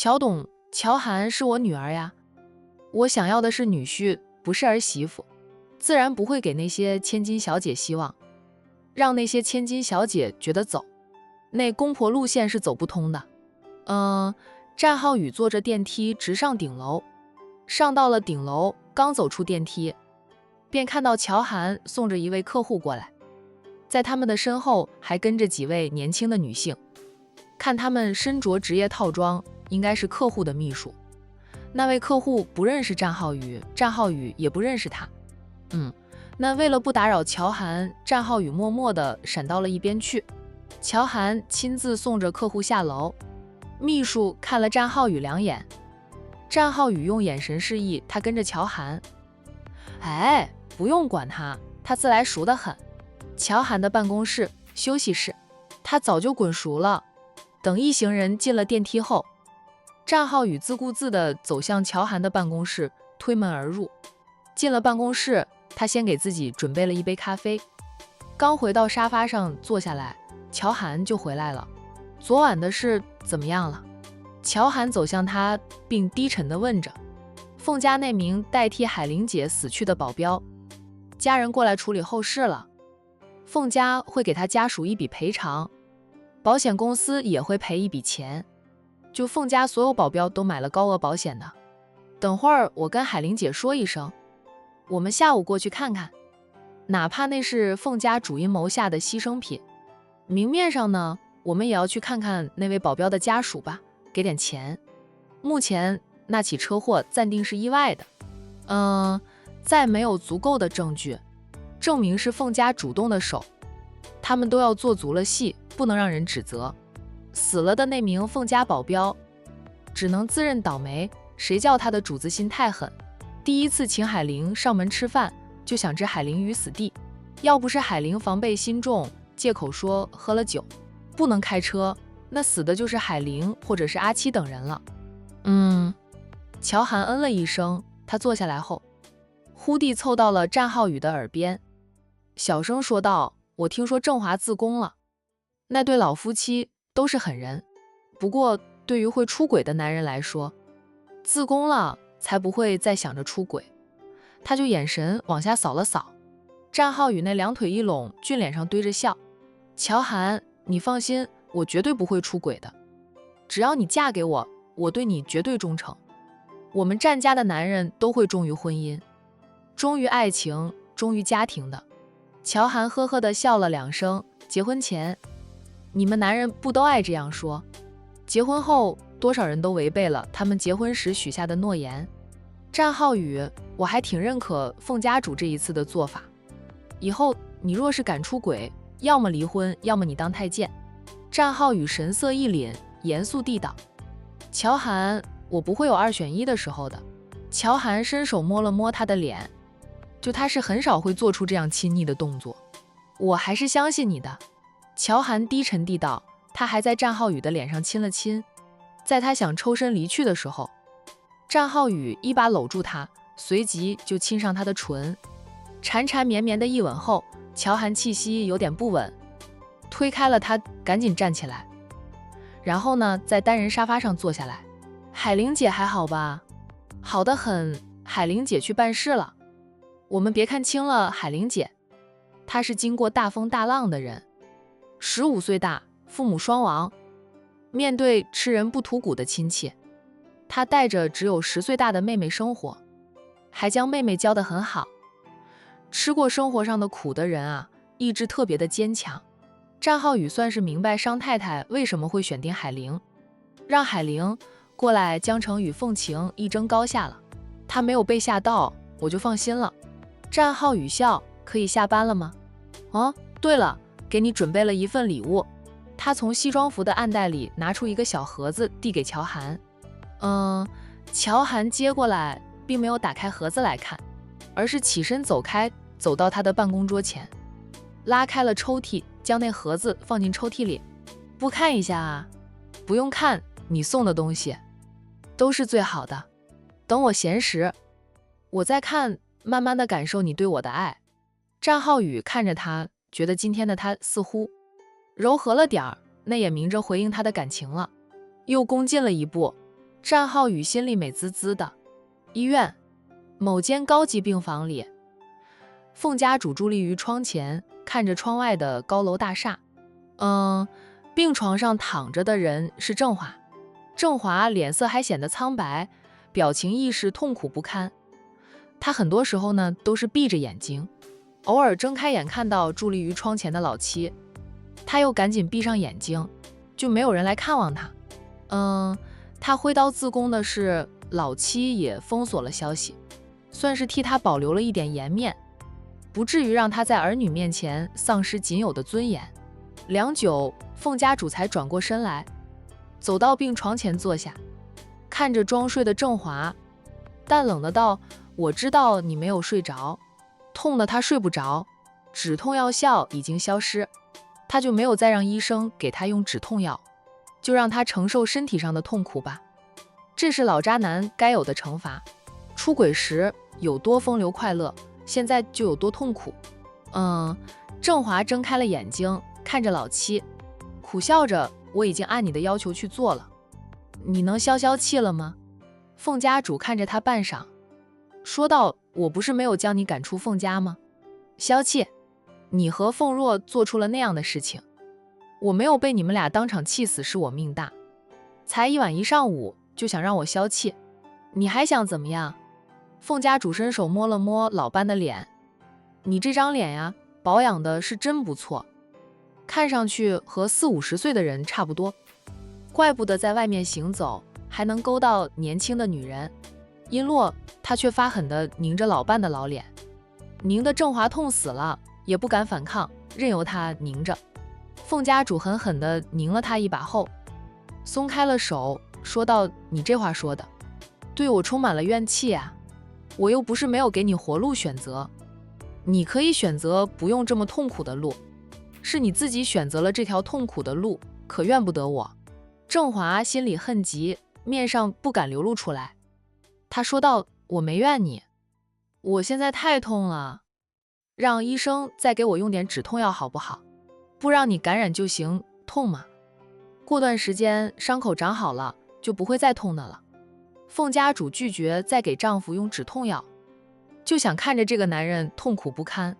乔董，乔涵是我女儿呀，我想要的是女婿，不是儿媳妇，自然不会给那些千金小姐希望，让那些千金小姐觉得走，那公婆路线是走不通的。战浩宇坐着电梯直上顶楼，上到了顶楼，刚走出电梯，便看到乔涵送着一位客户过来，在他们的身后还跟着几位年轻的女性，看他们身着职业套装，应该是客户的秘书。那位客户不认识战浩宇，战浩宇也不认识他。那为了不打扰乔涵，战浩宇默默地闪到了一边去。乔涵亲自送着客户下楼，秘书看了战浩宇2眼，战浩宇用眼神示意他跟着乔涵。哎，不用管他，他自来熟得很。乔涵的办公室、休息室，他早就滚熟了。等一行人进了电梯后，战浩宇自顾自地走向乔涵的办公室，推门而入。进了办公室，他先给自己准备了一杯咖啡。刚回到沙发上坐下来，乔涵就回来了。昨晚的事怎么样了？乔涵走向他，并低沉地问着。凤家那名代替海玲姐死去的保镖，家人过来处理后事了，凤家会给他家属一笔赔偿，保险公司也会赔一笔钱，就凤家所有保镖都买了高额保险的。等会儿我跟海玲姐说一声，我们下午过去看看，哪怕那是凤家主阴谋下的牺牲品，明面上呢，我们也要去看看那位保镖的家属吧，给点钱。目前那起车祸暂定是意外的，再没有足够的证据证明是凤家主动的手，他们都要做足了戏，不能让人指责。死了的那名凤家保镖只能自认倒霉，谁叫他的主子心太狠，第一次请海玲上门吃饭就想置海玲于死地，要不是海玲防备心重，借口说喝了酒不能开车，那死的就是海玲或者是阿七等人了。乔涵嗯了一声，他坐下来后，忽地凑到了战浩宇的耳边，小声说道：我听说郑华自宫了，那对老夫妻都是狠人，不过对于会出轨的男人来说，自宫了才不会再想着出轨。他就眼神往下扫了扫，战浩宇那2腿一拢，俊脸上堆着笑。乔涵，你放心，我绝对不会出轨的，只要你嫁给我，我对你绝对忠诚。我们战家的男人都会忠于婚姻，忠于爱情，忠于家庭的。乔涵呵呵地笑了2声，结婚前你们男人不都爱这样说，结婚后多少人都违背了他们结婚时许下的诺言。战浩宇，我还挺认可凤家主这一次的做法，以后你若是敢出轨，要么离婚，要么你当太监。战浩宇神色一凛，严肃地道：乔涵，我不会有2选1的时候的。乔涵伸手摸了摸他的脸，就他是很少会做出这样亲昵的动作，我还是相信你的。乔涵低沉地道，他还在战浩宇的脸上亲了亲。在他想抽身离去的时候，战浩宇一把搂住他，随即就亲上他的唇。缠缠绵绵的一吻后，乔涵气息有点不稳，推开了他，赶紧站起来，然后呢，在单人沙发上坐下来。海玲姐还好吧？好得很，海玲姐去办事了。我们别看轻了海玲姐，她是经过大风大浪的人，15岁大，父母双亡，面对吃人不吐骨的亲戚，她带着只有10岁大的妹妹生活，还将妹妹教得很好。吃过生活上的苦的人啊，意志特别的坚强。战浩宇算是明白商太太为什么会选定海玲，让海玲过来江城与凤晴一争高下了。他没有被吓到，我就放心了。战浩宇笑，可以下班了吗？对了，给你准备了一份礼物。他从西装服的暗袋里拿出一个小盒子，递给乔涵。乔涵接过来，并没有打开盒子来看，而是起身走开，走到他的办公桌前，拉开了抽屉，将那盒子放进抽屉里。不看一下啊？不用看，你送的东西都是最好的，等我闲时我再看，慢慢的感受你对我的爱。战浩宇看着他，觉得今天的他似乎柔和了点儿，那也明着回应他的感情了。又恭进了一步，战浩宇心里美滋滋的。医院某间高级病房里，凤家主伫立于窗前，看着窗外的高楼大厦。病床上躺着的人是郑华。郑华脸色还显得苍白，表情亦是痛苦不堪。他很多时候呢都是闭着眼睛，偶尔睁开眼看到伫立于窗前的老七，他又赶紧闭上眼睛，就没有人来看望他。他挥刀自宫的是老七也封锁了消息，算是替他保留了一点颜面，不至于让他在儿女面前丧失仅有的尊严。良久，凤家主才转过身来，走到病床前坐下，看着装睡的郑华，淡冷的道：“我知道你没有睡着，痛得他睡不着，止痛药效已经消失，他就没有再让医生给他用止痛药，就让他承受身体上的痛苦吧。这是老渣男该有的惩罚。出轨时有多风流快乐，现在就有多痛苦。”郑华睁开了眼睛，看着老七，苦笑着：“我已经按你的要求去做了，你能消消气了吗？”凤家主看着他半晌，说道：“我不是没有将你赶出凤家吗？消气？你和凤若做出了那样的事情，我没有被你们俩当场气死是我命大，才一晚一上午就想让我消气，你还想怎么样？”凤家主伸手摸了摸老班的脸：“你这张脸呀，保养的是真不错，看上去和40-50岁的人差不多，怪不得在外面行走还能勾到年轻的女人。”一落，他却发狠地拧着老伴的老脸，拧得郑华痛死了，也不敢反抗，任由他拧着。凤家主狠狠地拧了他一把后，松开了手，说道：“你这话说的，对我充满了怨气啊！我又不是没有给你活路选择，你可以选择不用这么痛苦的路，是你自己选择了这条痛苦的路，可怨不得我。”郑华心里恨极，面上不敢流露出来。他说道：“我没怨你，我现在太痛了，让医生再给我用点止痛药好不好？不让你感染就行，痛吗？过段时间伤口长好了，就不会再痛的了。”凤家主拒绝再给丈夫用止痛药，就想看着这个男人痛苦不堪，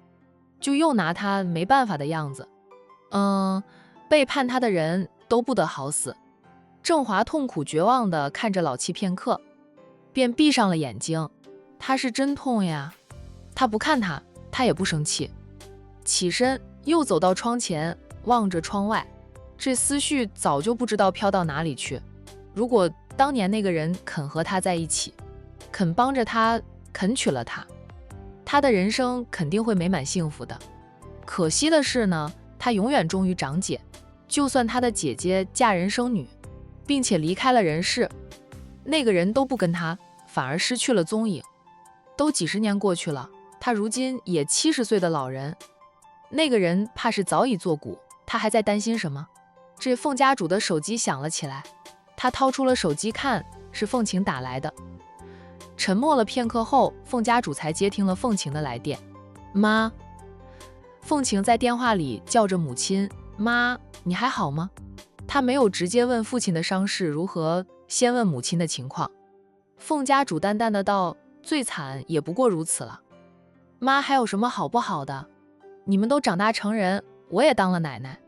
就又拿他没办法的样子。背叛他的人都不得好死。郑华痛苦绝望地看着老七片刻，便闭上了眼睛。他是真痛呀。他不看他，他也不生气，起身又走到窗前，望着窗外，这思绪早就不知道飘到哪里去。如果当年那个人肯和他在一起，肯帮着他，肯娶了他，他的人生肯定会美满幸福的。可惜的是呢，他永远忠于长姐，就算他的姐姐嫁人生女，并且离开了人世，那个人都不跟他，反而失去了踪影。都几十年过去了，他如今也70岁的老人，那个人怕是早已作古，他还在担心什么？这凤家主的手机响了起来，他掏出了手机看，是凤晴打来的。沉默了片刻后，凤家主才接听了凤晴的来电。妈。凤晴在电话里叫着母亲：“妈，你还好吗？”他没有直接问父亲的伤势如何，先问母亲的情况。凤家主淡淡的道：“最惨也不过如此了。妈还有什么好不好的？你们都长大成人，我也当了奶奶。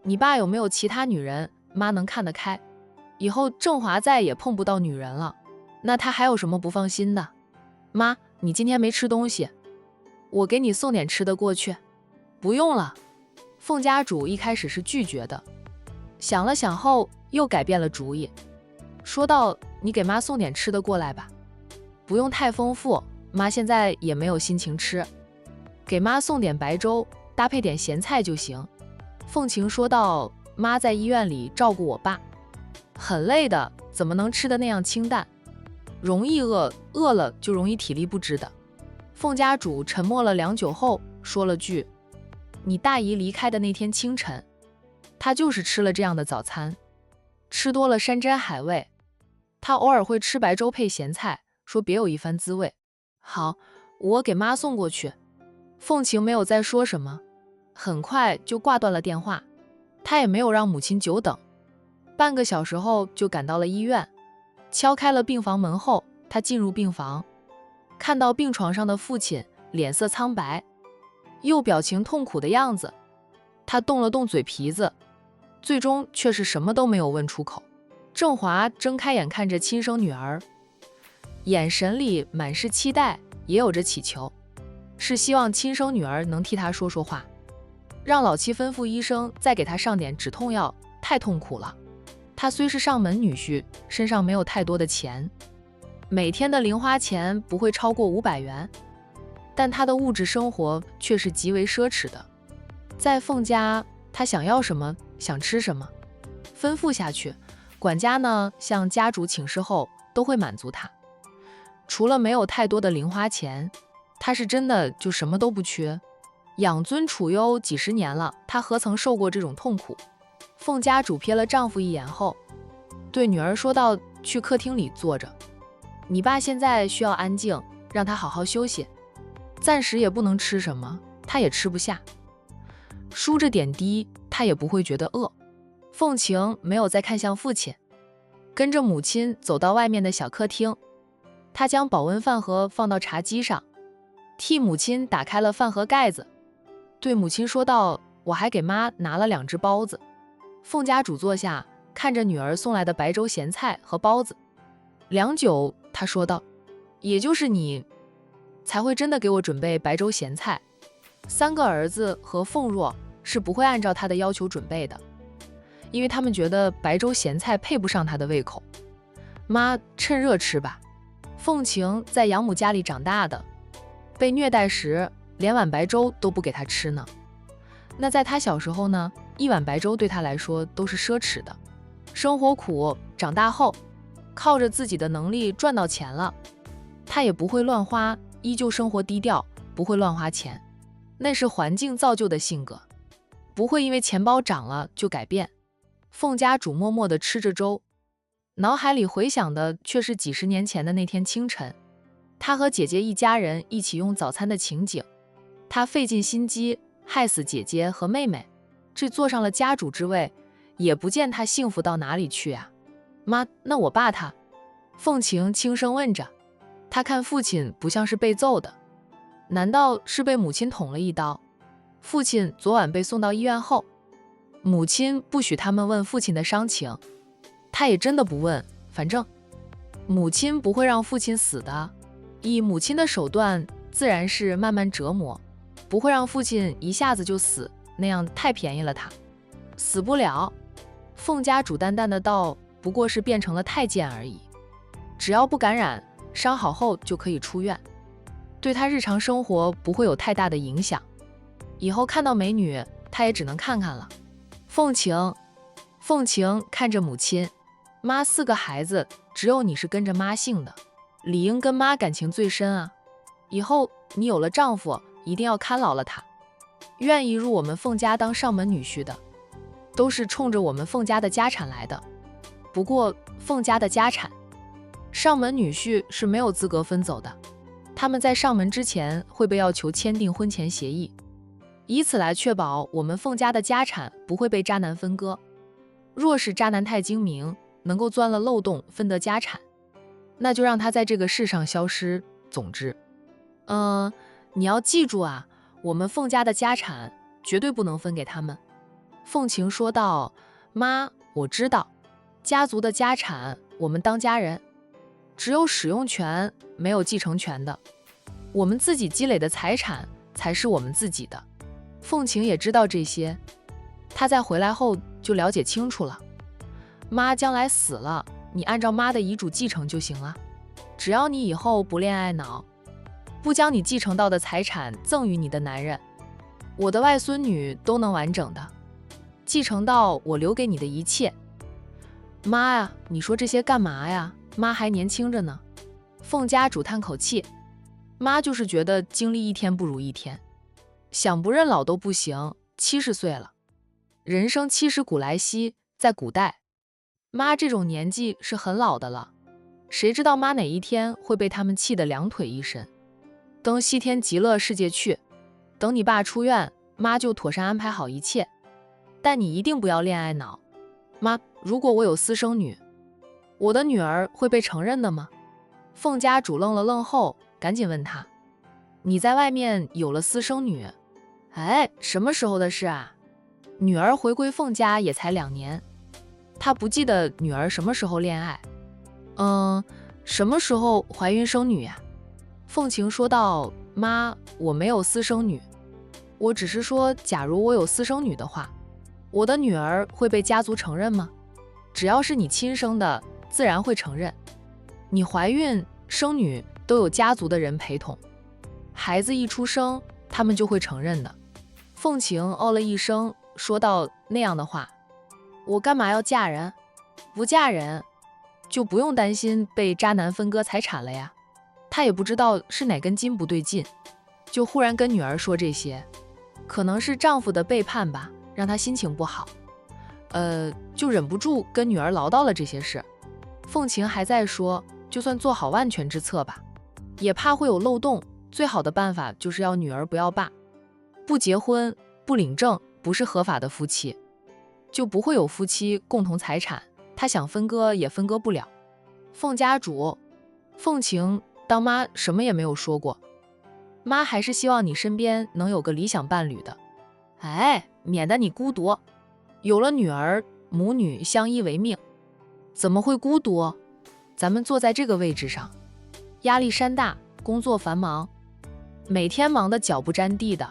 你爸有没有其他女人，妈能看得开。以后郑华再也碰不到女人了，那他还有什么不放心的？妈，你今天没吃东西，我给你送点吃的过去。”不用了。凤家主一开始是拒绝的，想了想后又改变了主意，说道：“你给妈送点吃的过来吧，不用太丰富，妈现在也没有心情吃，给妈送点白粥，搭配点咸菜就行。”凤晴说道：“妈在医院里照顾我爸，很累的，怎么能吃的那样清淡？容易饿，饿了就容易体力不支的。”凤家主沉默了良久后说了句：“你大姨离开的那天清晨，她就是吃了这样的早餐，吃多了山珍海味，她偶尔会吃白粥配咸菜，说别有一番滋味。好，我给妈送过去。”凤晴没有再说什么，很快就挂断了电话。她也没有让母亲久等，半个小时后就赶到了医院。敲开了病房门后，他进入病房，看到病床上的父亲脸色苍白，又表情痛苦的样子，他动了动嘴皮子，最终却是什么都没有问出口。郑华睁开眼看着亲生女儿，眼神里满是期待，也有着祈求，是希望亲生女儿能替他说说话，让老七吩咐医生再给他上点止痛药，太痛苦了。他虽是上门女婿，身上没有太多的钱，每天的零花钱不会超过500元，但他的物质生活却是极为奢侈的。在凤家，他想要什么，想吃什么，吩咐下去，管家呢向家主请示后都会满足他。除了没有太多的零花钱，他是真的就什么都不缺。养尊处优几十年了，他何曾受过这种痛苦？凤家主瞥了丈夫一眼后，对女儿说道：“去客厅里坐着，你爸现在需要安静，让他好好休息，暂时也不能吃什么，他也吃不下。输着点滴，他也不会觉得饿。”凤晴没有再看向父亲，跟着母亲走到外面的小客厅，她将保温饭盒放到茶几上，替母亲打开了饭盒盖子，对母亲说道：“我还给妈拿了2只包子。”凤家主坐下，看着女儿送来的白粥咸菜和包子，良久，他说道：“也就是你才会真的给我准备白粥咸菜，3个儿子和凤若是不会按照他的要求准备的，因为他们觉得白粥咸菜配不上他的胃口。妈，趁热吃吧。”凤晴在养母家里长大的，被虐待时连碗白粥都不给他吃呢。那在他小时候呢，1碗白粥对他来说都是奢侈的。生活苦，长大后靠着自己的能力赚到钱了，他也不会乱花，依旧生活低调，不会乱花钱，那是环境造就的性格，不会因为钱包涨了就改变。凤家主默默地吃着粥，脑海里回想的却是几十年前的那天清晨，他和姐姐一家人一起用早餐的情景。他费尽心机害死姐姐和妹妹，这坐上了家主之位，也不见他幸福到哪里去啊。妈，那我爸他？凤晴轻声问着。他看父亲不像是被揍的，难道是被母亲捅了一刀？父亲昨晚被送到医院后，母亲不许他们问父亲的伤情，他也真的不问，反正母亲不会让父亲死的，以母亲的手段自然是慢慢折磨，不会让父亲一下子就死，那样太便宜了他。死不了。凤家主淡淡的道，不过是变成了太监而已，只要不感染，伤好后就可以出院，对他日常生活不会有太大的影响。以后看到美女，他也只能看看了。凤晴看着母亲，妈4个孩子，只有你是跟着妈姓的，理应跟妈感情最深啊。以后你有了丈夫，一定要看牢了他。愿意入我们凤家当上门女婿的，都是冲着我们凤家的家产来的。不过凤家的家产，上门女婿是没有资格分走的，他们在上门之前会被要求签订婚前协议，以此来确保我们凤家的家产不会被渣男分割。若是渣男太精明，能够钻了漏洞分得家产，那就让他在这个世上消失。总之，你要记住啊，我们凤家的家产绝对不能分给他们。凤晴说道：“妈，我知道，家族的家产我们当家人只有使用权，没有继承权的，我们自己积累的财产才是我们自己的。”凤晴也知道这些，她在回来后就了解清楚了。妈将来死了，你按照妈的遗嘱继承就行了，只要你以后不恋爱脑，不将你继承到的财产赠与你的男人，我的外孙女都能完整的继承到我留给你的一切。妈呀，你说这些干嘛呀？妈还年轻着呢。凤家主叹口气，妈就是觉得经历一天不如一天，想不认老都不行，70岁了，人生70古来稀，在古代，妈这种年纪是很老的了，谁知道妈哪一天会被他们气得2腿一伸，登西天极乐世界去。等你爸出院，妈就妥善安排好一切，但你一定不要恋爱脑。妈，如果我有私生女，我的女儿会被承认的吗？凤家主愣了愣后，赶紧问他：你在外面有了私生女？哎，什么时候的事啊？女儿回归凤家也才2年，他不记得女儿什么时候恋爱。什么时候怀孕生女呀？凤晴说道：妈，我没有私生女，我只是说，假如我有私生女的话，我的女儿会被家族承认吗？只要是你亲生的，自然会承认。你怀孕生女都有家族的人陪同，孩子一出生，他们就会承认的。凤晴哦了一声，说道：那样的话，我干嘛要嫁人？不嫁人，就不用担心被渣男分割财产了呀。她也不知道是哪根筋不对劲，就忽然跟女儿说这些，可能是丈夫的背叛吧，让她心情不好，就忍不住跟女儿唠叨了这些事。凤晴还在说，就算做好万全之策吧，也怕会有漏洞，最好的办法就是要女儿不要爸，不结婚不领证，不是合法的夫妻，就不会有夫妻共同财产，她想分割也分割不了。凤家主，凤晴当妈什么也没有说过，妈还是希望你身边能有个理想伴侣的，免得你孤独。有了女儿，母女相依为命，怎么会孤独？咱们坐在这个位置上，压力山大，工作繁忙，每天忙得脚不沾地的，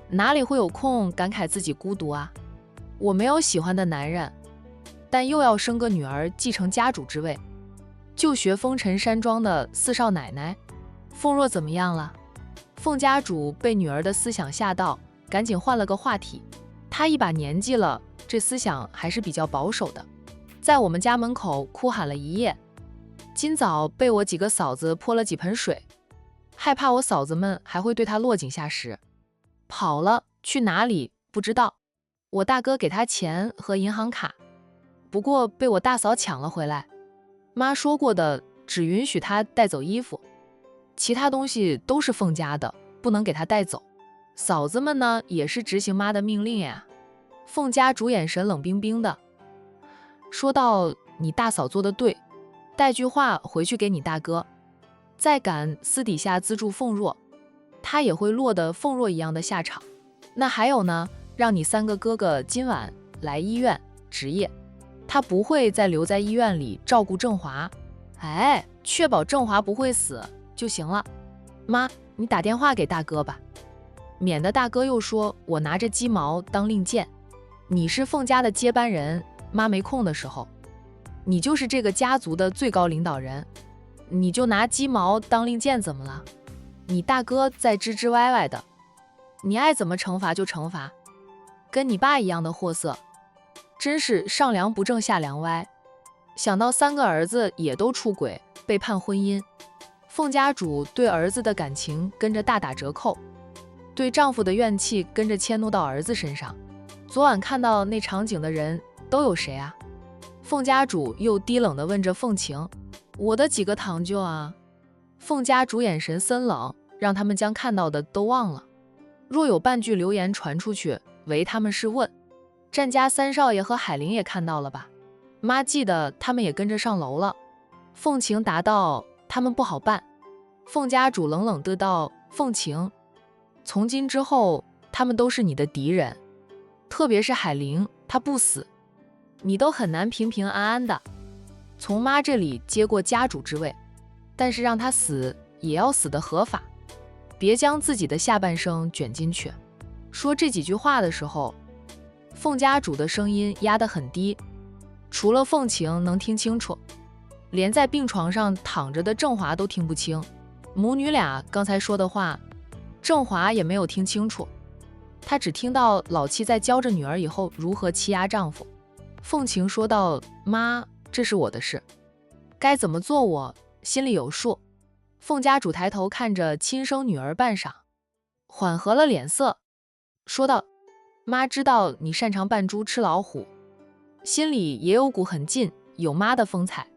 哪里会有空感慨自己孤独啊？我没有喜欢的男人，但又要生个女儿继承家主之位，就学风尘山庄的四少奶奶。凤若怎么样了？凤家主被女儿的思想吓到，赶紧换了个话题。她一把年纪了，这思想还是比较保守的，在我们家门口哭喊了一夜，今早被我几个嫂子泼了几盆水，害怕我嫂子们还会对她落井下石，跑了，去哪里不知道。我大哥给她钱和银行卡，不过被我大嫂抢了回来。妈说过的，只允许她带走衣服，其他东西都是凤家的，不能给她带走。嫂子们呢，也是执行妈的命令呀。凤家主眼神冷冰冰的说道：你大嫂做的对，带句话回去给你大哥，再敢私底下资助凤若，他也会落得凤若一样的下场。那还有呢，让你3个哥哥今晚来医院值夜，他不会再留在医院里照顾郑华，确保郑华不会死就行了。妈，你打电话给大哥吧，免得大哥又说我拿着鸡毛当令箭。你是凤家的接班人，妈没空的时候，你就是这个家族的最高领导人，你就拿鸡毛当令箭怎么了？你大哥在吱吱歪歪的，你爱怎么惩罚就惩罚，跟你爸一样的货色，真是上梁不正下梁歪。想到3个儿子也都出轨背叛婚姻，凤家主对儿子的感情跟着大打折扣，对丈夫的怨气跟着迁怒到儿子身上。昨晚看到那场景的人都有谁啊？凤家主又低冷地问着凤晴：我的几个堂舅啊？凤家主眼神森冷，让他们将看到的都忘了。若有半句流言传出去，唯他们是问：战家3少爷和海玲也看到了吧？妈记得他们也跟着上楼了。凤晴答道：他们不好办。凤家主冷冷地道：凤晴，从今之后他们都是你的敌人，特别是海玲，她不死，你都很难平平安安的从妈这里接过家主之位，但是让她死也要死得合法，别将自己的下半生卷进去。说这几句话的时候，凤家主的声音压得很低，除了凤晴能听清楚，连在病床上躺着的郑华都听不清。母女俩刚才说的话，郑华也没有听清楚，他只听到老七在教着女儿以后如何欺压丈夫。凤晴说道：妈，这是我的事，该怎么做我心里有数。凤家主抬头看着亲生女儿半晌，缓和了脸色，说道：妈知道你擅长扮猪吃老虎，心里也有股很劲，有妈的风采，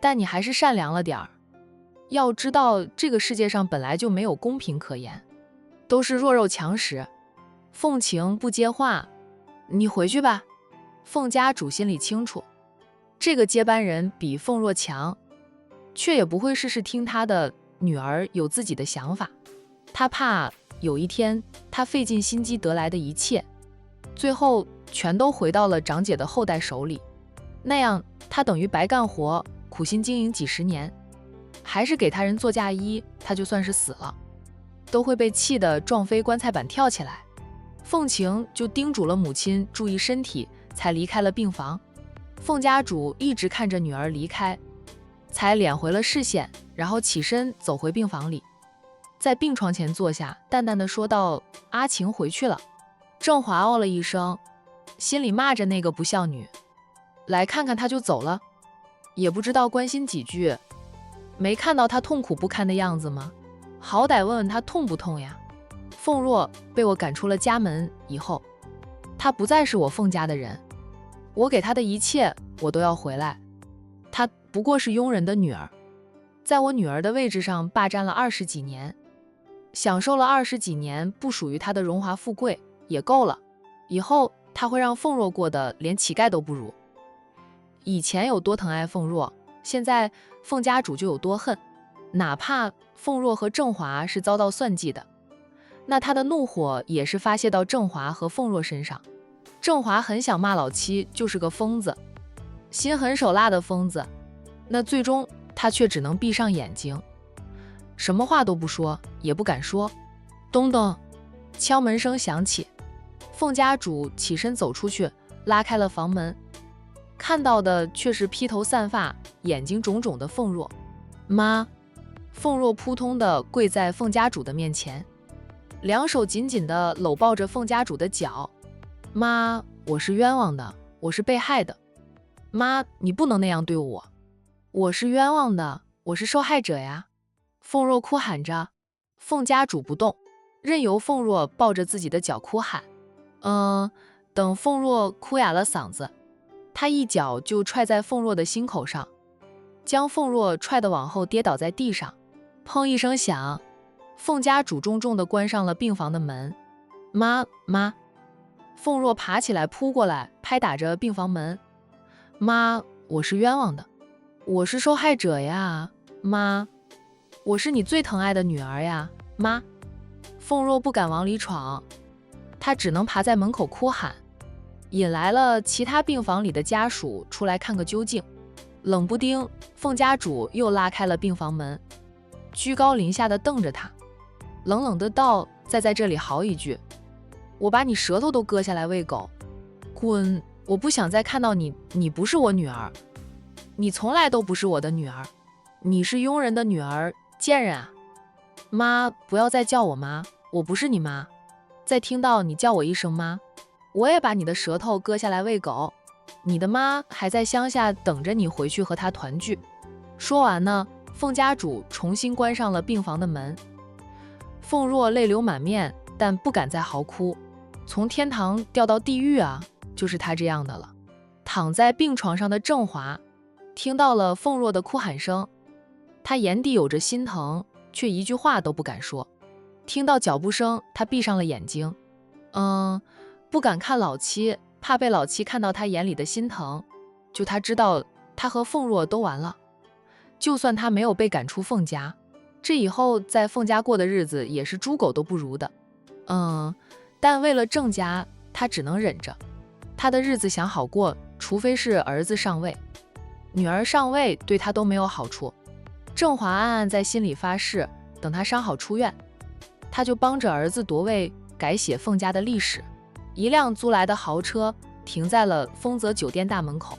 但你还是善良了点儿。要知道这个世界上本来就没有公平可言，都是弱肉强食。凤晴不接话，你回去吧。凤家主心里清楚，这个接班人比凤若强，却也不会事事听他的，女儿有自己的想法。他怕有一天他费尽心机得来的一切，最后全都回到了长姐的后代手里，那样他等于白干活，苦心经营几十年，还是给他人做嫁衣，他就算是死了，都会被气得撞飞棺材板跳起来。凤晴就叮嘱了母亲注意身体，才离开了病房。凤家主一直看着女儿离开，才敛回了视线，然后起身走回病房里，在病床前坐下，淡淡的说道：“阿晴回去了。”郑华哦了一声，心里骂着那个不孝女，来看看她就走了，也不知道关心几句。没看到她痛苦不堪的样子吗？好歹问问她痛不痛呀？凤若被我赶出了家门以后，她不再是我凤家的人，我给她的一切我都要回来。她不过是佣人的女儿，在我女儿的位置上霸占了20几年，享受了20几年不属于她的荣华富贵也够了，以后她会让凤若过得连乞丐都不如。以前有多疼爱凤若，现在凤家主就有多恨。哪怕凤若和郑华是遭到算计的，那他的怒火也是发泄到郑华和凤若身上。郑华很想骂老七就是个疯子，心狠手辣的疯子，那最终他却只能闭上眼睛，什么话都不说，也不敢说。咚咚，敲门声响起，凤家主起身走出去，拉开了房门，看到的却是披头散发、眼睛肿肿的凤若。妈！凤若扑通地跪在凤家主的面前，两手紧紧地搂抱着凤家主的脚。妈，我是冤枉的，我是被害的。妈，你不能那样对我，我是冤枉的，我是受害者呀。凤若哭喊着，凤家主不动，任由凤若抱着自己的脚哭喊。等凤若哭哑了嗓子，他一脚就踹在凤若的心口上，将凤若踹得往后跌倒在地上。砰一声响，凤家主重重地关上了病房的门。妈！凤若爬起来扑过来，拍打着病房门。妈，我是冤枉的，我是受害者呀。妈，我是你最疼爱的女儿呀。妈！凤若不敢往里闯，她只能爬在门口哭喊，引来了其他病房里的家属出来看个究竟。冷不丁，凤家主又拉开了病房门，居高临下的瞪着他，冷冷的道：“再在这里嚎一句，我把你舌头都割下来喂狗！滚！我不想再看到你，你不是我女儿，你从来都不是我的女儿，你是佣人的女儿，贱人啊！妈，不要再叫我妈，我不是你妈。再听到你叫我一声妈，我也把你的舌头割下来喂狗。你的妈还在乡下等着你回去和她团聚。”说完呢，凤家主重新关上了病房的门。凤若泪流满面，但不敢再嚎哭。从天堂掉到地狱啊，就是她这样的了。躺在病床上的郑华听到了凤若的哭喊声，他眼底有着心疼，却一句话都不敢说。听到脚步声，他闭上了眼睛，不敢看老七，怕被老七看到他眼里的心疼。就他知道他和凤若都完了，就算他没有被赶出凤家，这以后在凤家过的日子也是猪狗都不如的。但为了郑家，他只能忍着。他的日子想好过，除非是儿子上位，女儿上位对他都没有好处。郑华暗暗在心里发誓，等他伤好出院，他就帮着儿子夺位，改写凤家的历史。一辆租来的豪车停在了丰泽酒店大门口，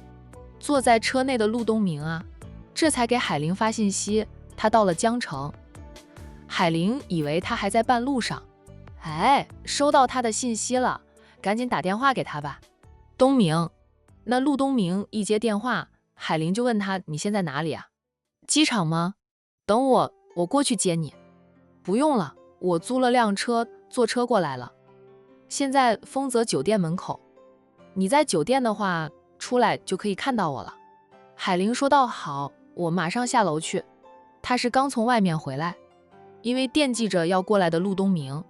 坐在车内的陆东明啊，这才给海玲发信息，他到了江城。海玲以为他还在半路上，收到他的信息了，赶紧打电话给他吧。东明，那陆东明一接电话，海玲就问他：“你现在哪里啊？机场吗？等我过去接你。”不用了，我租了辆车，坐车过来了。现在丰泽酒店门口，你在酒店的话，出来就可以看到我了。海玲说道：“好，我马上下楼去。”他是刚从外面回来，因为惦记着要过来的陆东明。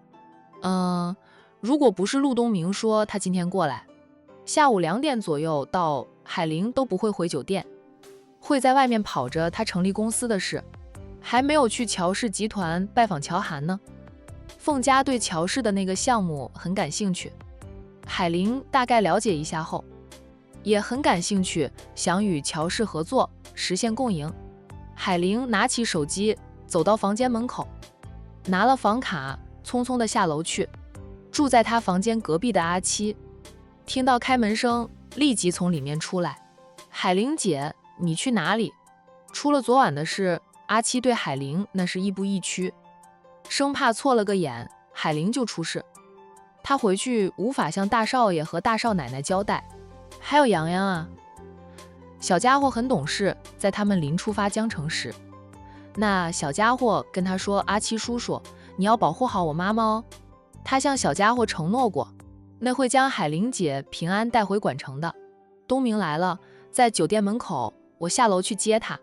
如果不是陆东明说他今天过来，下午2点左右到海玲都不会回酒店，会在外面跑着她成立公司的事，还没有去乔氏集团拜访乔涵呢。凤家对乔氏的那个项目很感兴趣，海玲大概了解一下后，也很感兴趣，想与乔氏合作，实现共赢。海玲拿起手机，走到房间门口，拿了房卡，匆匆地下楼去。住在她房间隔壁的阿七，听到开门声，立即从里面出来。海玲姐，你去哪里？出了昨晚的事，阿七对海玲那是亦步亦趋，生怕错了个眼，海玲就出事。他回去无法向大少爷和大少奶奶交代，还有洋洋啊。小家伙很懂事，在他们临出发江城时，那小家伙跟他说：“阿七叔叔，你要保护好我妈妈哦。”他向小家伙承诺过，那会将海玲姐平安带回管城的。东明来了，在酒店门口，我下楼去接他。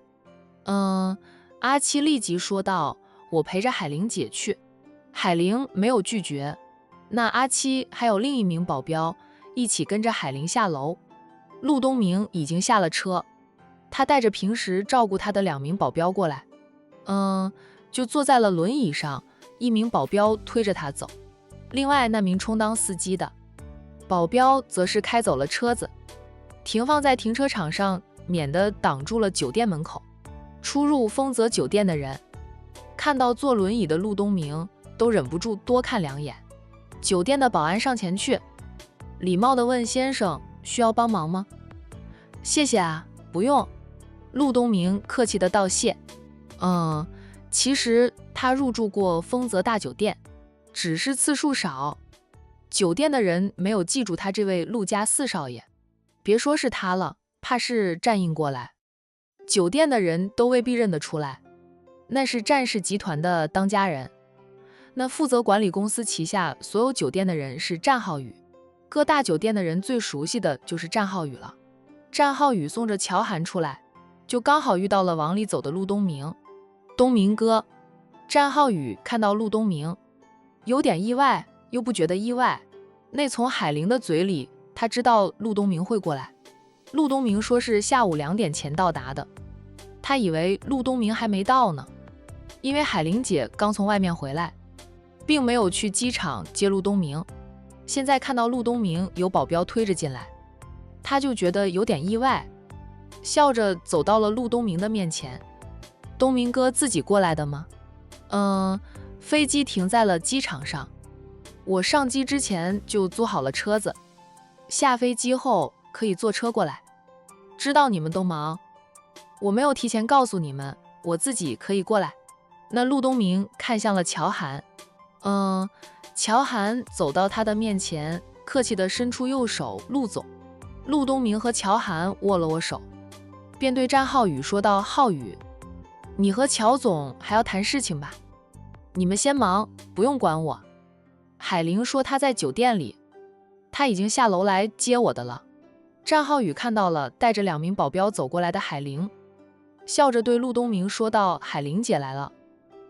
阿七立即说道：“我陪着海玲姐去。”海玲没有拒绝。那阿七还有另一名保镖一起跟着海玲下楼。陆东明已经下了车，他带着平时照顾他的2名保镖过来，就坐在了轮椅上，一名保镖推着他走，另外那名充当司机的保镖则是开走了车子，停放在停车场上，免得挡住了酒店门口。出入丰泽酒店的人看到坐轮椅的陆东明，都忍不住多看2眼。酒店的保安上前去，礼貌地问：“先生，需要帮忙吗？”“谢谢啊，不用。”陆东明客气地道谢。其实他入住过丰泽大酒店，只是次数少，酒店的人没有记住他这位陆家4少爷，别说是他了，怕是战印过来，酒店的人都未必认得出来，那是战氏集团的当家人。那负责管理公司旗下所有酒店的人是战浩宇，各大酒店的人最熟悉的就是战浩宇了。战浩宇送着乔涵出来，就刚好遇到了往里走的陆东明。东明哥，战浩宇看到陆东明，有点意外，又不觉得意外。那从海玲的嘴里，他知道陆东明会过来。陆东明说是下午2点前到达的，他以为陆东明还没到呢，因为海玲姐刚从外面回来，并没有去机场接陆东明。现在看到陆东明有保镖推着进来，他就觉得有点意外，笑着走到了陆东明的面前。东明哥自己过来的吗？飞机停在了机场上，我上机之前就租好了车子，下飞机后可以坐车过来。知道你们都忙，我没有提前告诉你们，我自己可以过来。那陆东明看向了乔涵，乔涵走到他的面前，客气地伸出右手：“陆总。”陆东明和乔涵握了握手，便对战浩宇说道：“浩宇，你和乔总还要谈事情吧？你们先忙，不用管我。”海玲说她在酒店里，她已经下楼来接我的了。战浩宇看到了带着2名保镖走过来的海玲，笑着对陆东明说道：“海玲姐来了，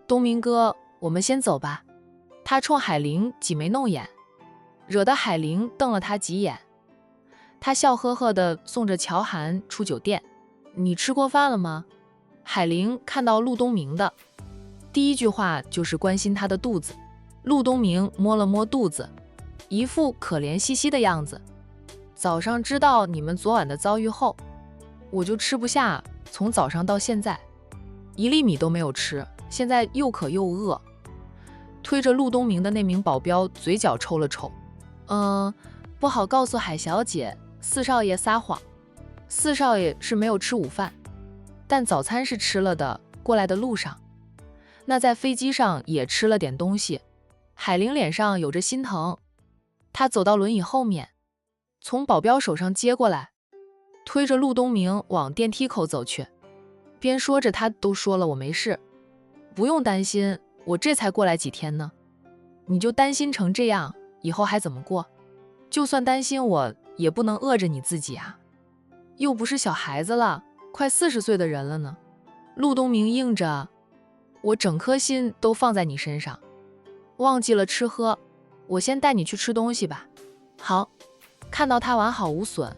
东明哥，我们先走吧。”他冲海玲挤眉弄眼，惹得海玲瞪了他几眼。他笑呵呵地送着乔涵出酒店。“你吃过饭了吗？”海玲看到陆东明的第一句话就是关心他的肚子。陆东明摸了摸肚子，一副可怜兮兮的样子。“早上知道你们昨晚的遭遇后，我就吃不下，从早上到现在1粒米都没有吃，现在又渴又饿。”推着陆东明的那名保镖嘴角抽了抽。不好告诉海小姐，4少爷撒谎，4少爷是没有吃午饭，但早餐是吃了的，过来的路上。那在飞机上也吃了点东西。海玲脸上有着心疼，她走到轮椅后面，从保镖手上接过来，推着陆东明往电梯口走去，边说着：“他都说了我没事，不用担心，我这才过来几天呢，你就担心成这样，以后还怎么过？就算担心我，也不能饿着你自己啊，又不是小孩子了，快40岁的人了呢。”陆东明应着：“我整颗心都放在你身上，忘记了吃喝，我先带你去吃东西吧。”好，看到他完好无损，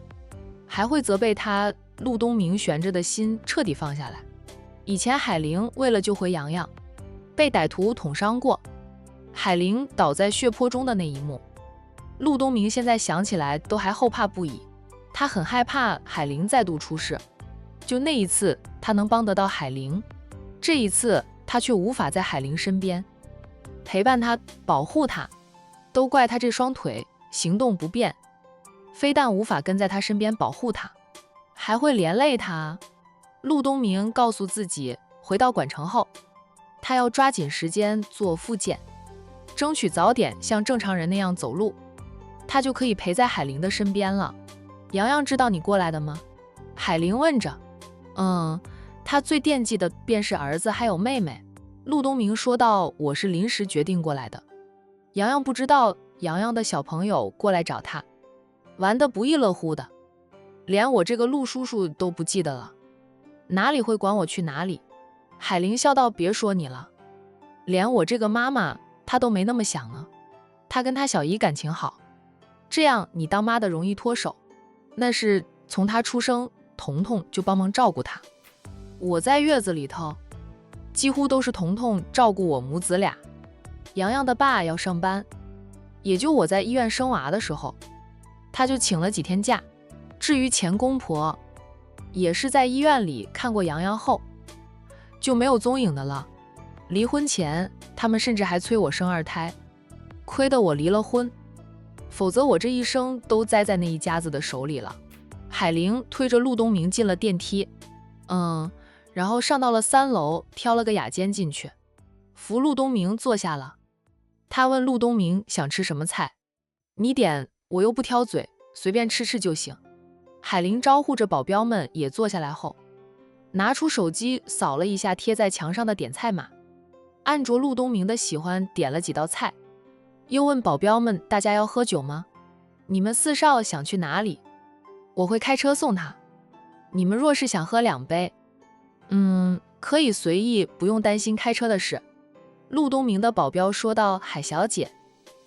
还会责备他陆东明悬着的心彻底放下来。以前海玲为了救回洋洋，被歹徒捅伤过，海玲倒在血泊中的那一幕，陆东明现在想起来都还后怕不已。他很害怕海玲再度出事，就那一次他能帮得到海玲，这一次他却无法在海玲身边陪伴她保护她，都怪他这双腿行动不便，非但无法跟在他身边保护他，还会连累他。陆东明告诉自己，回到管城后，他要抓紧时间做复健，争取早点像正常人那样走路，他就可以陪在海玲的身边了。洋洋知道你过来的吗？海玲问着。他最惦记的便是儿子还有妹妹。陆东明说道，我是临时决定过来的。洋洋不知道洋洋的小朋友过来找他，玩得不亦乐乎的，连我这个陆叔叔都不记得了，哪里会管我去哪里？海玲笑道，别说你了，连我这个妈妈她都没那么想呢。她跟她小姨感情好，这样你当妈的容易脱手。那是从她出生，彤彤就帮忙照顾她。我在月子里头，几乎都是彤彤照顾我母子俩。洋洋的爸要上班，也就我在医院生娃的时候，他就请了几天假。至于前公婆，也是在医院里看过洋洋后，就没有踪影的了。离婚前，他们甚至还催我生二胎，亏得我离了婚，否则我这一生都栽在那一家子的手里了。海玲推着陆东明进了电梯，然后上到了3楼，挑了个雅间进去，扶陆东明坐下了。他问陆东明想吃什么菜，你点，我又不挑嘴，随便吃吃就行。海玲招呼着保镖们也坐下来后，拿出手机扫了一下贴在墙上的点菜码，按着陆东明的喜欢点了几道菜，又问保镖们大家要喝酒吗？你们4少想去哪里？我会开车送他。你们若是想喝2杯，可以随意，不用担心开车的事。陆东明的保镖说道，海小姐，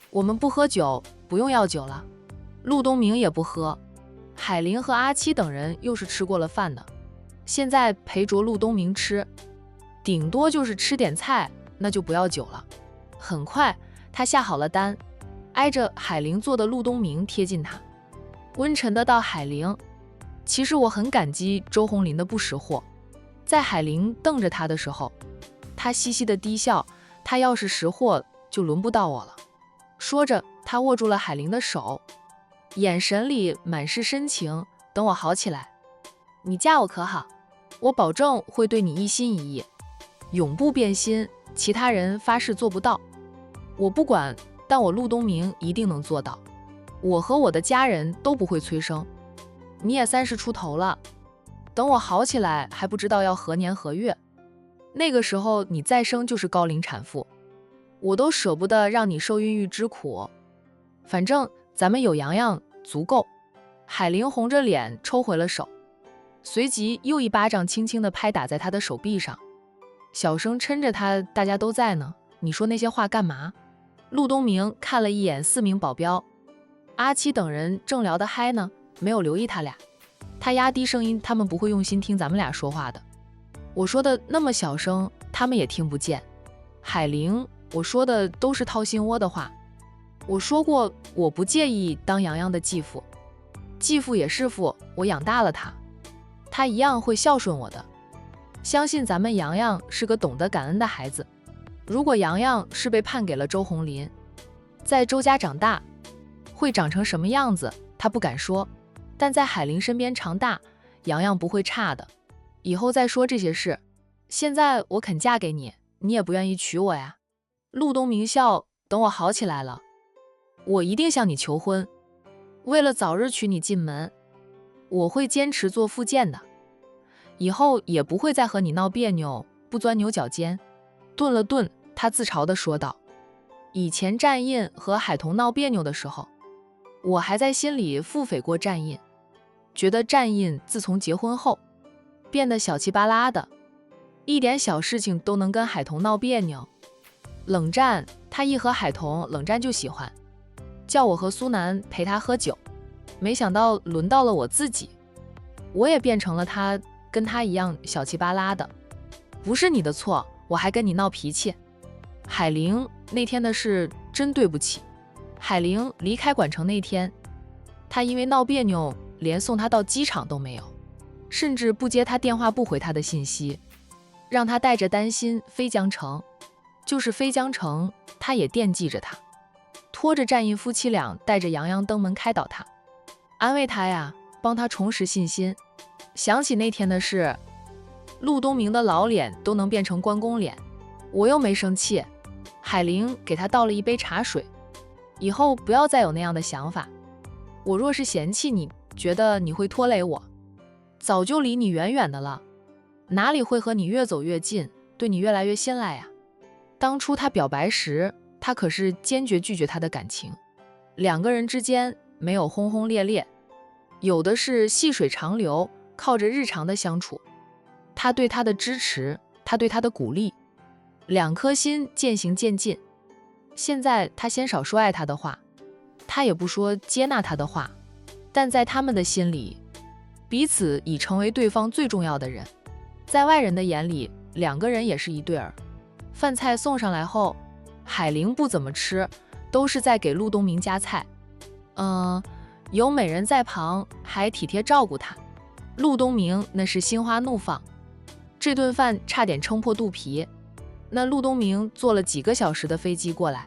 我们不喝酒，不用要酒了。陆东明也不喝，海玲和阿七等人又是吃过了饭的，现在陪着陆东明吃，顶多就是吃点菜，那就不要酒了。很快他下好了单，挨着海玲坐的陆东明贴近他，温沉的道，海玲，其实我很感激周红林的不识货。在海玲瞪着他的时候，他嘻嘻的低笑，他要是识货就轮不到我了。说着他握住了海玲的手，眼神里满是深情，等我好起来，你嫁我可好？我保证会对你一心一意，永不变心，其他人发誓做不到。我不管，但我陆东明一定能做到。我和我的家人都不会催生，你也30出头了，等我好起来还不知道要何年何月，那个时候你再生就是高龄产妇，我都舍不得让你受孕育之苦。反正咱们有洋洋足够。海玲红着脸抽回了手，随即又一巴掌轻轻地拍打在他的手臂上，小声嗔着他，大家都在呢，你说那些话干嘛？陆东明看了一眼4名保镖，阿七等人正聊得嗨呢，没有留意他俩。他压低声音，他们不会用心听咱们俩说话的，我说的那么小声，他们也听不见。海玲，我说的都是掏心窝的话，我说过我不介意当洋洋的继父，继父也是父，我养大了他，他一样会孝顺我的。相信咱们洋洋是个懂得感恩的孩子，如果洋洋是被判给了周红林，在周家长大，会长成什么样子他不敢说，但在海玲身边长大，洋洋不会差的。以后再说这些事，现在我肯嫁给你，你也不愿意娶我呀。陆东明笑，等我好起来了，我一定向你求婚，为了早日娶你进门，我会坚持做复健的，以后也不会再和你闹别扭，不钻牛角尖。顿了顿，他自嘲地说道，以前战印和海童闹别扭的时候，我还在心里腹诽过战印，觉得战印自从结婚后变得小气巴拉的，一点小事情都能跟海童闹别扭。冷战，他一和海童冷战就喜欢叫我和苏南陪他喝酒，没想到轮到了我自己，我也变成了跟他一样小气巴拉的。不是你的错，我还跟你闹脾气。海玲，那天的事真对不起。海玲离开管城那天，他因为闹别扭，连送他到机场都没有，甚至不接他电话，不回他的信息，让他带着担心飞江城。就是飞江城，他也惦记着他，拖着战印夫妻俩带着洋洋登门开导他，安慰他呀，帮他重拾信心。想起那天的事，陆东明的老脸都能变成关公脸。我又没生气。海玲给他倒了一杯茶水，以后不要再有那样的想法。我若是嫌弃你，觉得你会拖累我，早就离你远远的了，哪里会和你越走越近，对你越来越信赖呀？当初他表白时，他可是坚决拒绝他的感情，两个人之间没有轰轰烈烈，有的是细水长流，靠着日常的相处，他对他的支持，他对他的鼓励，两颗心渐行渐近。现在他鲜少说爱他的话，他也不说接纳他的话，但在他们的心里，彼此已成为对方最重要的人。在外人的眼里，两个人也是一对儿。饭菜送上来后，海玲不怎么吃，都是在给陆东明夹菜。有美人在旁，还体贴照顾他。陆东明那是心花怒放，这顿饭差点撑破肚皮。那陆东明坐了几个小时的飞机过来，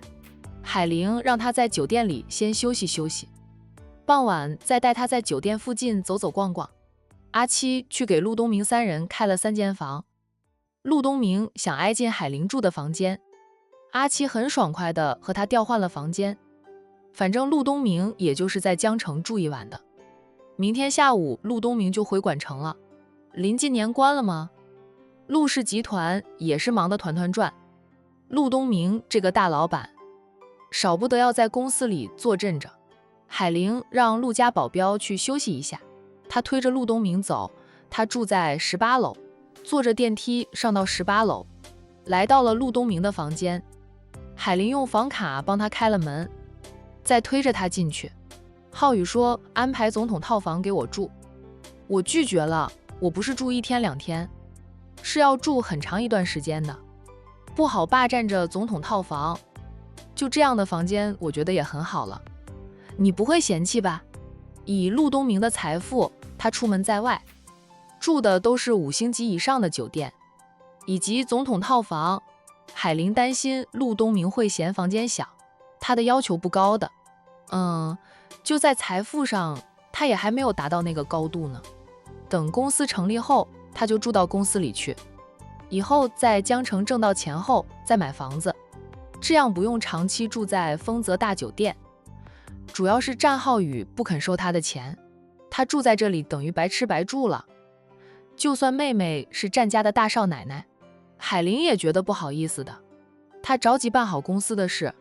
海玲让他在酒店里先休息休息，傍晚再带他在酒店附近走走逛逛。阿七去给陆东明三人开了3间房，陆东明想挨进海玲住的房间，阿七很爽快地和他调换了房间。反正陆东明也就是在江城住一晚的，明天下午陆东明就回管城了。临近年关了吗？陆氏集团也是忙得团团转。陆东明这个大老板，少不得要在公司里坐镇着。海玲让陆家保镖去休息一下，他推着陆东明走，他住在18楼，坐着电梯上到18楼，来到了陆东明的房间。海玲用房卡帮他开了门，再推着他进去。浩宇说安排总统套房给我住，我拒绝了，我不是住1天2天，是要住很长一段时间的，不好霸占着总统套房。就这样的房间我觉得也很好了，你不会嫌弃吧？以陆东明的财富，他出门在外，住的都是5星级以上的酒店，以及总统套房。海玲担心陆东明会嫌房间小，他的要求不高的。就在财富上，他也还没有达到那个高度呢。等公司成立后，他就住到公司里去，以后在江城挣到钱后再买房子，这样不用长期住在丰泽大酒店。主要是战浩宇不肯收他的钱，他住在这里等于白吃白住了。就算妹妹是战家的大少奶奶，海玲也觉得不好意思的。她着急办好公司的事，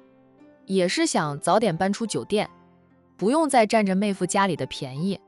也是想早点搬出酒店，不用再占着妹夫家里的便宜。